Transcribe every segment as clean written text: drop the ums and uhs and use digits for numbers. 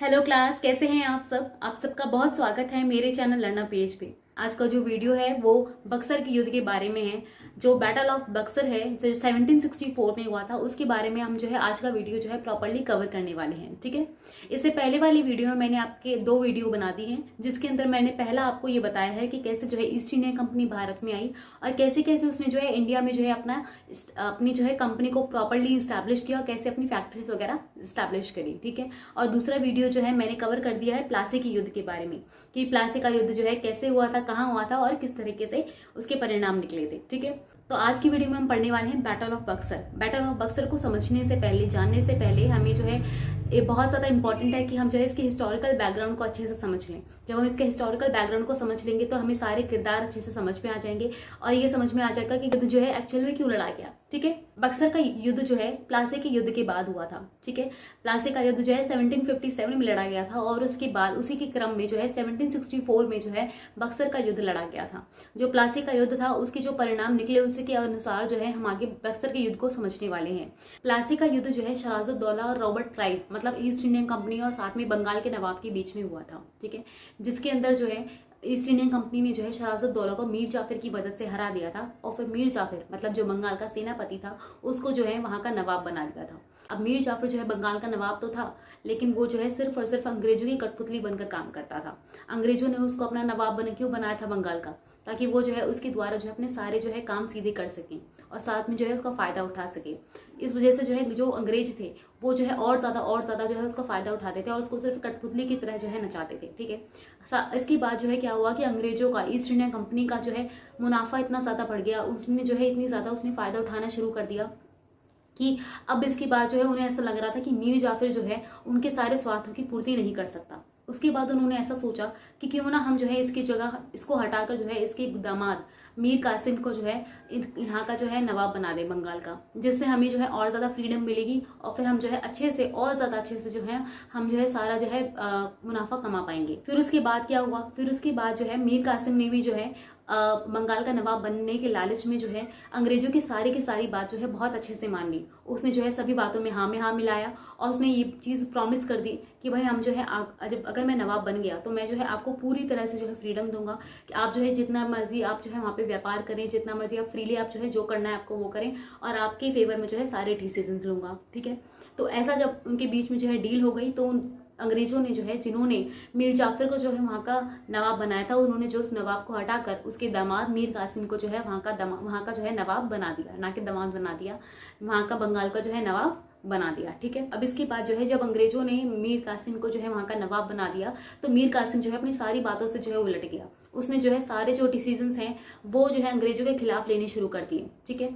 Hello class, कैसे हैं आप सब। आप सबका बहुत स्वागत है मेरे चैनल लर्नर पेज पे। आज का जो वीडियो है वो बक्सर के युद्ध के बारे में है। जो बैटल ऑफ बक्सर है जो 1764 में हुआ था, उसके बारे में हम जो है आज का वीडियो जो है प्रॉपर्ली कवर करने वाले हैं। ठीक है, इससे पहले वाली वीडियो में मैंने आपके दो वीडियो बना दी हैं, जिसके अंदर मैंने पहला आपको ये बताया है कि कैसे जो है ईस्ट इंडिया कंपनी भारत में आई और कैसे कैसे उसने जो है इंडिया में जो है अपनी जो है कंपनी को प्रॉपर्ली इस्टेब्लिश किया और कैसे अपनी फैक्ट्रीज वगैरह इस्टेब्लिश करी। ठीक है, और दूसरा वीडियो जो है मैंने कवर कर दिया है प्लासी के युद्ध के बारे में कि प्लासी का युद्ध जो है कैसे हुआ था, कहाँ हुआ था और किस तरीके से उसके परिणाम निकले थे। ठीक है, तो आज की वीडियो में हम पढ़ने वाले हैं battle of Buxar. Battle of Buxar को समझने से पहले, जानने से पहले हमें जो है ये बहुत ज़्यादा इंपॉर्टेंट है कि हम जो है इसके हिस्टोरिकल बैकग्राउंड को अच्छे से समझ लें। जब हम इसके हिस्टोरिकल बैकग्राउंड को समझ लेंगे तो हमें सारे किरदार अच्छे से समझ में आ जाएंगे और ये समझ में आ जाएगा कि युद्ध जो है एक्चुअल में क्यों लड़ा गया। ठीक है, बक्सर का युद्ध जो है प्लासी के युद्ध के बाद हुआ था। ठीक है, प्लासी का युद्ध जो है 1757 में लड़ा गया था और उसके बाद उसी के क्रम में जो है 1764 में जो है बक्सर का युद्ध लड़ा गया था। जो प्लासी का युद्ध था उसके जो परिणाम निकले उसी के अनुसार जो है हम आगे बक्सर के युद्ध को समझने वाले हैं। प्लासी का युद्ध जो है शराजुद्दौला और रॉबर्ट क्लाइव मतलब ईस्ट इंडियन कंपनी और साथ में बंगाल के नवाब के बीच में हुआ था। ठीक है, जिसके अंदर जो है ईस्ट इंडियन कंपनी ने जो है शराजुद्दौला को मीर जाफिर की मदद से हरा दिया था और फिर मीर जाफिर मतलब जो बंगाल का सेनापति था उसको जो है वहां का नवाब बना दिया था। अब मीर जाफिर जो है बंगाल का नवाब तो था, लेकिन वो जो है सिर्फ और सिर्फ अंग्रेजों की कठपुतली बनकर काम करता था। अंग्रेजों ने उसको अपना नवाब क्यों बनाया था बंगाल का, ताकि वो जो है उसके द्वारा जो है अपने सारे जो है काम सीधे कर सकें और साथ में जो है उसका फायदा उठा सके। इस वजह से जो है जो अंग्रेज थे वो जो है और ज्यादा जो है उसका फायदा उठाते थे और उसको सिर्फ कठपुतली की तरह जो है नचाते थे। ठीक है, इसके बाद जो है क्या हुआ कि अंग्रेजों का ईस्ट इंडिया कंपनी का जो है मुनाफा इतना ज्यादा बढ़ गया, उसने जो है इतनी ज्यादा उसने फायदा उठाना शुरू कर दिया कि अब इसके बाद जो है उन्हें ऐसा लग रहा था कि मीर जाफिर जो है उनके सारे स्वार्थों की पूर्ति नहीं कर सकता। उसके बाद उन्होंने ऐसा सोचा कि क्यों ना हम जो है इसकी जगह इसको हटाकर जो है इसके दामाद मीर कासिम को जो है यहाँ का जो है नवाब बना दे बंगाल का, जिससे हमें जो है और ज़्यादा फ्रीडम मिलेगी और फिर हम जो है अच्छे से और ज़्यादा अच्छे से जो है हम जो है सारा जो है मुनाफा कमा पाएंगे। फिर उसके बाद क्या हुआ, फिर उसके बाद जो है मीर कासिम ने भी जो है बंगाल का नवाब बनने के लालच में जो है अंग्रेजों की सारी बात जो है बहुत अच्छे से मान ली। उसने जो है सभी बातों में हाँ मिलाया और उसने ये चीज़ प्रॉमिस कर दी कि भाई हम जो है जब अगर मैं नवाब बन गया तो मैं जो है आपको पूरी तरह से जो है फ्रीडम दूंगा कि आप जो है जितना मर्जी आप जो है वहाँ पे व्यापार करें, जितना मर्जी आप फ्रीली आप जो है जो करना है आपको वो करें और आपके फेवर में जो है सारे डिसीजंस लूंगा। ठीक है, तो ऐसा जब उनके बीच में जो है डील हो गई तो अंग्रेजों ने जो है जिन्होंने मीर जाफिर को जो है वहाँ का नवाब बनाया था उन्होंने जो उस नवाब को हटाकर उसके दामाद मीर कासिम को जो है वहाँ का जो है नवाब बना दिया, ना कि दामाद बना दिया, वहाँ का बंगाल का जो है नवाब बना दिया। ठीक है, अब इसके बाद जो है जब अंग्रेजों ने मीर कासिम को जो है वहाँ का नवाब बना दिया तो मीर कासिम जो है अपनी सारी बातों से जो है उलट गया। उसने जो है सारे जो डिसीजंस हैं वो जो है अंग्रेजों के खिलाफ लेने शुरू कर दिए। ठीक है,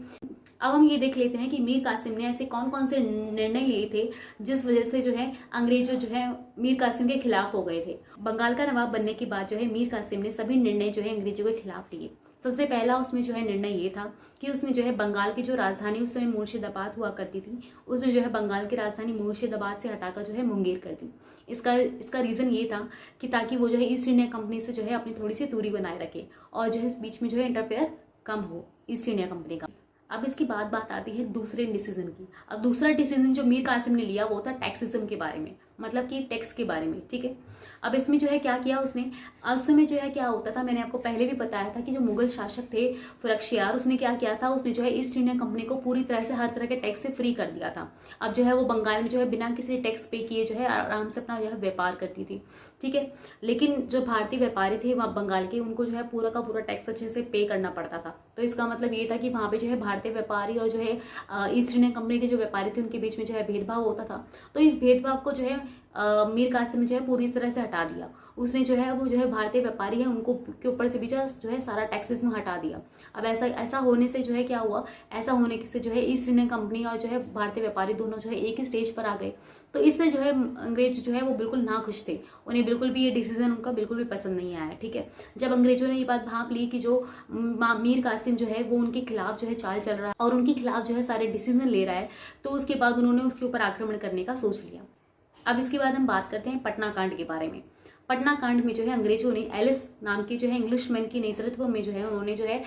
अब हम ये देख लेते हैं कि मीर कासिम ने ऐसे कौन कौन से निर्णय लिए थे जिस वजह से जो है अंग्रेजों जो है मीर कासिम के खिलाफ हो गए थे। बंगाल का नवाब बनने के बाद जो है मीर कासिम ने सभी निर्णय जो है अंग्रेजों के खिलाफ लिए। सबसे पहला उसमें जो है निर्णय ये था कि उसने जो है बंगाल की जो राजधानी उस समय मुर्शिदाबाद हुआ करती थी, उसने जो है बंगाल की राजधानी मुर्शिदाबाद से हटाकर जो है मुंगेर कर दी। इसका रीज़न ये था कि ताकि वो जो है ईस्ट इंडिया कंपनी से जो है अपनी थोड़ी सी दूरी बनाए रखे और जो है इस बीच में जो है इंटरफेयर कम हो ईस्ट इंडिया कंपनी का। अब इसकी बात आती है दूसरे डिसीजन की। अब दूसरा डिसीजन जो मीर कासिम ने लिया वो था टैक्सिज्म के बारे में, मतलब कि टैक्स के बारे में। ठीक है, अब इसमें जो है क्या किया उसने, उस समय जो है क्या होता था, मैंने आपको पहले भी बताया था कि जो मुगल शासक थे फरख्शियार, उसने क्या किया था, उसने जो है ईस्ट इंडिया कंपनी को पूरी तरह से हर तरह के टैक्स से फ्री कर दिया था। अब जो है वो बंगाल में जो है बिना किसी टैक्स पे किए जो है आराम से अपना जो है व्यापार करती थी। ठीक है, लेकिन जो भारतीय व्यापारी थे वहाँ बंगाल के, उनको जो है पूरा का पूरा टैक्स अच्छे से पे करना पड़ता था। तो इसका मतलब ये था कि वहाँ पे जो है भारतीय व्यापारी और जो है ईस्ट इंडियन कंपनी के जो व्यापारी थे उनके बीच में जो है भेदभाव होता था। तो इस भेदभाव को जो है मीर कासिम ने जो है पूरी तरह से हटा दिया। उसने जो है वो जो है भारतीय व्यापारी है उनको के ऊपर से भी जो है सारा टैक्सेस में हटा दिया। अब ऐसा होने से जो है क्या हुआ, ऐसा होने से जो है ईस्ट इंडियन कंपनी और जो है भारतीय व्यापारी दोनों जो है एक ही स्टेज पर आ गए। तो इससे जो है अंग्रेज जो है वो बिल्कुल ना खुश थे, उन्हें बिल्कुल भी ये डिसीजन उनका बिल्कुल भी पसंद नहीं आया। ठीक है, जब अंग्रेजों ने ये बात भांप ली कि जो मीर कासिम जो है वो उनके खिलाफ जो है चाल चल रहा है और उनके खिलाफ जो है सारे डिसीजन ले रहा है, तो उसके बाद उन्होंने उसके ऊपर आक्रमण करने का सोच लिया। अब इसके बाद हम बात करते हैं पटना कांड के बारे में। पटना कांड में जो है अंग्रेजों ने एलिस नाम के जो है इंग्लिशमैन के नेतृत्व में जो है उन्होंने जो है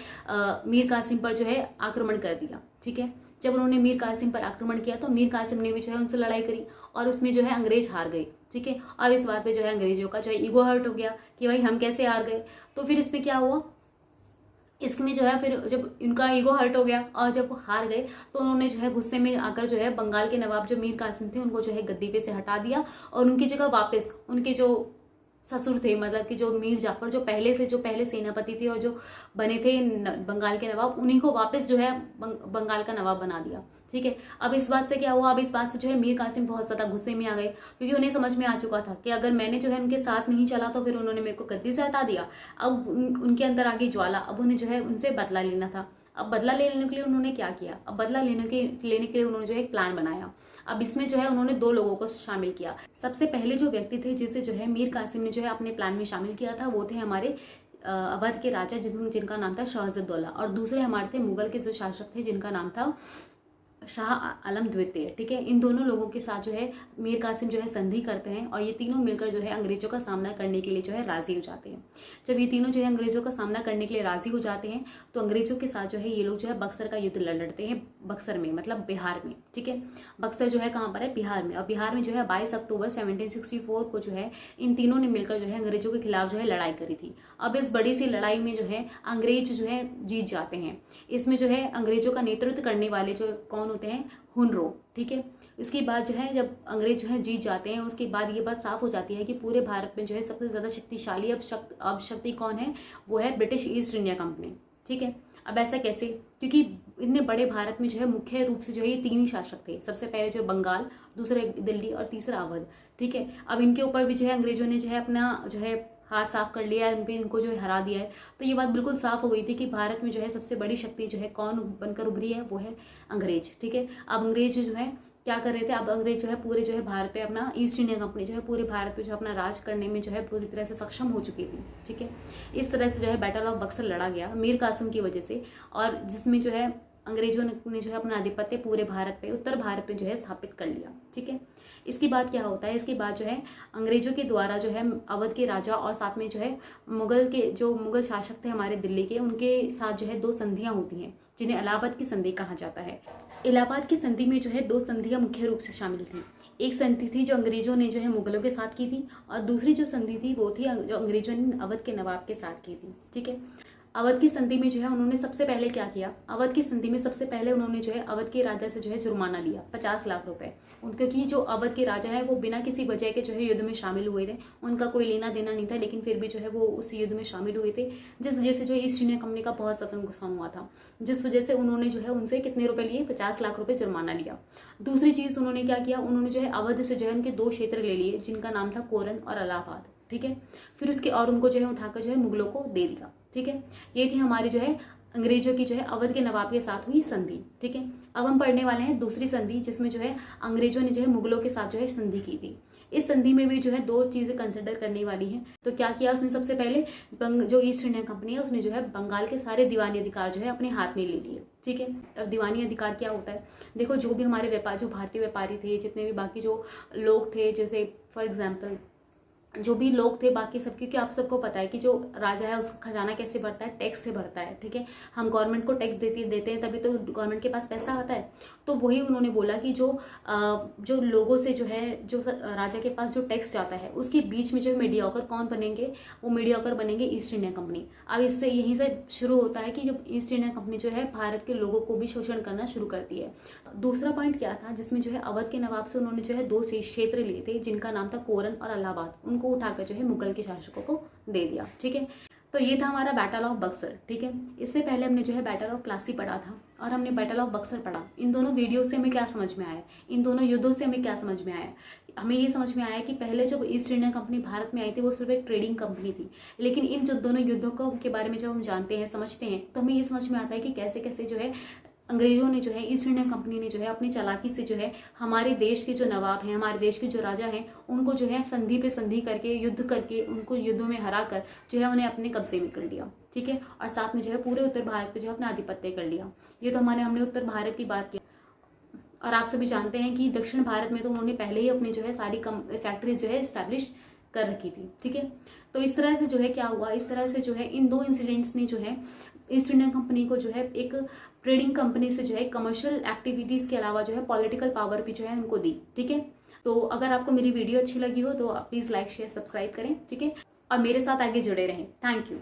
मीर कासिम पर जो है आक्रमण कर दिया। ठीक है, जब उन्होंने मीर कासिम पर आक्रमण किया तो मीर कासिम ने भी जो है उनसे लड़ाई करी और उसमें जो है अंग्रेज हार गए। ठीक है। अब इस बात पे जो है अंग्रेजों का जो है ईगो हर्ट हो गया कि भाई हम कैसे हार गए। तो फिर इसमें क्या हुआ, इसमें जो है फिर जब इनका ईगो हर्ट हो गया और जब वो हार गए तो उन्होंने जो है गुस्से में आकर जो है बंगाल के नवाब जो मीर कासिम थे उनको जो है गद्दी पे से हटा दिया और उनकी जगह वापस उनके जो ससुर थे, मतलब कि जो मीर जाफर जो पहले सेनापति थे और जो बने थे बंगाल के नवाब, उन्हीं को वापस जो है बंगाल का नवाब बना दिया। ठीक है। अब इस बात से क्या हुआ, अब इस बात से जो है मीर कासिम बहुत ज्यादा गुस्से में आ गए, क्योंकि उन्हें समझ में आ चुका था कि अगर मैंने जो है उनके साथ नहीं चला तो फिर उन्होंने मेरे को गद्दी से हटा दिया। अब उनके अंदर आ गई ज्वाला, अब उन्हें जो है उनसे बदला लेना था। अब बदला लेने के लिए उन्होंने क्या किया, अब बदला लेने के लिए उन्होंने जो है एक प्लान बनाया। अब इसमें जो है उन्होंने 2 लोगों को शामिल किया। सबसे पहले जो व्यक्ति थे जिसे जो है मीर कासिम ने जो है अपने प्लान में शामिल किया था वो थे हमारे अवध के राजा जिनका नाम था शाहजद्दौला, और दूसरे हमारे थे मुगल के जो शासक थे जिनका नाम था शाह आलम द्वितीय। ठीक है। इन दोनों लोगों के साथ जो है मीर कासिम जो है संधि करते हैं और ये तीनों मिलकर जो है अंग्रेजों का सामना करने के लिए जो है राजी हो जाते हैं। जब ये तीनों जो है अंग्रेजों का सामना करने के लिए राजी हो जाते हैं तो अंग्रेजों के साथ जो है ये लोग जो है बक्सर का युद्ध लड़ते हैं, बक्सर में मतलब बिहार में। ठीक है। बक्सर जो है कहाँ पर है, बिहार में। और बिहार में जो है 22 अक्टूबर 1764 को जो है इन तीनों ने मिलकर जो है अंग्रेजों के खिलाफ जो है लड़ाई करी थी। अब इस बड़ी सी लड़ाई में जो है अंग्रेज जो है जीत जाते हैं। इसमें जो है अंग्रेजों का नेतृत्व करने वाले जो कौन होते हैं, हुनरो। ठीक है। उसके बाद जो है जब अंग्रेज जो है जीत जाते हैं उसके बाद ये बात साफ हो जाती है कि पूरे भारत में जो है सबसे ज्यादा शक्तिशाली अब शक्ति कौन है, वो है ब्रिटिश ईस्ट इंडिया कंपनी। ठीक है। अब ऐसा कैसे, क्योंकि इतने बड़े भारत में जो है मुख्य रूप से जो है ये 3 ही शासक थे। सबसे पहले जो बंगाल, दूसरे दिल्ली और तीसरा अवध। ठीक है। अब इनके ऊपर भी जो है अंग्रेजों ने जो है अपना जो है हाथ साफ कर लिया है, इनको जो है हरा दिया है। तो ये बात बिल्कुल साफ हो गई थी कि भारत में जो है सबसे बड़ी शक्ति जो है कौन बनकर उभरी है, वो है अंग्रेज। ठीक है। अब अंग्रेज जो है क्या कर रहे थे, अब अंग्रेज जो है पूरे जो है भारत पे अपना ईस्ट इंडिया कंपनी जो है पूरे भारत पे जो अपना राज करने में जो है पूरी तरह से सक्षम हो चुकी थी। ठीक है। इस तरह से जो है बैटल ऑफ बक्सर लड़ा गया मीर कासिम की वजह से, और जिसमें जो है अंग्रेजों ने जो है अपना आधिपत्य पूरे भारत पे, उत्तर भारत पे जो है स्थापित कर लिया। ठीक है। इसके बाद क्या होता है, इसके बाद जो है अंग्रेजों के द्वारा जो है अवध के राजा और साथ में जो है मुगल शासक थे हमारे दिल्ली के, उनके साथ जो है 2 संधियां होती हैं जिन्हें इलाहाबाद की संधि कहा जाता है। इलाहाबाद की संधि में जो है 2 संधियां मुख्य रूप से शामिल थी। एक संधि थी जो अंग्रेजों ने जो है मुगलों के साथ की थी, और दूसरी जो संधि थी वो थी जो अंग्रेजों ने अवध के नवाब के साथ की थी। ठीक है। अवध की संधि में जो है उन्होंने सबसे पहले क्या किया, अवध की संधि में सबसे पहले उन्होंने जो है अवध के राजा से जो है जुर्माना लिया 50 लाख रुपए। क्योंकि जो अवध के राजा है वो बिना किसी वजह के जो है युद्ध में शामिल हुए थे, उनका कोई लेना देना नहीं था, लेकिन फिर भी जो है वो उस युद्ध में शामिल हुए थे, जिस वजह से जो है ईस्ट इंडिया कंपनी का बहुत ज्यादा नुकसान हुआ था, जिस वजह से उन्होंने जो है उनसे कितने रुपए लिए, 50 लाख रुपए जुर्माना लिया। दूसरी चीज उन्होंने क्या किया, उन्होंने जो है अवध से जो है उनके 2 क्षेत्र ले लिए जिनका नाम था कोरन और इलाहाबाद। ठीक है। फिर उसके और उनको जो है उठाकर जो है मुगलों को दे दिया। ठीक है। ये थी हमारी जो है अंग्रेजों की जो है अवध के नवाब के साथ हुई संधि। ठीक है। अब हम पढ़ने वाले हैं दूसरी संधि, जिसमें जो है अंग्रेजों ने जो है मुगलों के साथ जो है संधि की थी। इस संधि में भी जो है 2 चीजें कंसिडर करने वाली हैं। तो क्या किया उसने, सबसे पहले जो ईस्ट इंडिया कंपनी है उसने जो है बंगाल के सारे दीवानी अधिकार जो है अपने हाथ में ले लिए। ठीक है। अब दीवानी अधिकार क्या होता है, देखो जो भी हमारे जो भारतीय व्यापारी थे, जितने भी बाकी जो लोग थे, जैसे फॉर एग्जाम्पल जो भी लोग थे बाकी सब, क्योंकि आप सबको पता है कि जो राजा है उसका खजाना कैसे बढ़ता है, टैक्स से बढ़ता है। ठीक है। हम गवर्नमेंट को टैक्स देते हैं तभी तो गवर्नमेंट के पास पैसा आता है। तो वही उन्होंने बोला कि जो लोगों से जो है जो राजा के पास जो टैक्स जाता है उसके बीच में जो मीडियोकर कौन बनेंगे, वो मीडियोकर बनेंगे ईस्ट इंडिया कंपनी। अब इससे यहीं से शुरू होता है कि जब ईस्ट इंडिया कंपनी जो है भारत के लोगों को भी शोषण करना शुरू करती है। दूसरा पॉइंट क्या था, जिसमें जो है अवध के नवाब से उन्होंने जो है 2 क्षेत्र लिए थे जिनका नाम था कोरन और इलाहाबाद, उनको उठाकर जो है मुगल के शासकों को दे दिया। ठीक है। तो ये था हमारा बैटल ऑफ बक्सर। ठीक है। इससे पहले हमने जो है बैटल ऑफ प्लासी पढ़ा था और हमने बैटल ऑफ बक्सर पढ़ा। इन दोनों वीडियो से हमें क्या समझ में आया, इन दोनों युद्धों से हमें क्या समझ में आया, हमें ये समझ में आया कि पहले जब ईस्ट इंडिया कंपनी भारत में आई थी वो सिर्फ एक ट्रेडिंग कंपनी थी, लेकिन इन जो दोनों युद्धों के बारे में जब हम जानते हैं, समझते हैं, तो हमें ये समझ में आता है कि कैसे कैसे जो है अंग्रेजों ने जो है, ईस्ट इंडिया कंपनी ने जो है अपनी चालाकी से जो है हमारे देश के जो नवाब हैं, हमारे देश के जो राजा हैं, उनको जो है संधि पे संधि करके, युद्ध करके, उनको युद्धों में हरा कर जो है उन्हें अपने कब्जे में कर लिया। ठीक है। और साथ में जो है पूरे उत्तर भारत पे जो है अपना आधिपत्य कर लिया। ये तो हमने उत्तर भारत की बात की। और आप सभी जानते हैं कि दक्षिण भारत में तो उन्होंने पहले ही अपनी जो है सारी फैक्ट्रीज जो है स्टैब्लिश कर रखी थी। ठीक है। तो इस तरह से जो है क्या हुआ, इस तरह से जो है इन 2 इंसिडेंट्स ने जो है ईस्ट इंडिया कंपनी को जो है एक ट्रेडिंग कंपनी से जो है कमर्शियल एक्टिविटीज के अलावा जो है पॉलिटिकल पावर भी जो है उनको दी। ठीक है। तो अगर आपको मेरी वीडियो अच्छी लगी हो तो प्लीज़ लाइक शेयर सब्सक्राइब करें, ठीक है, और मेरे साथ आगे जुड़े रहें। Thank you.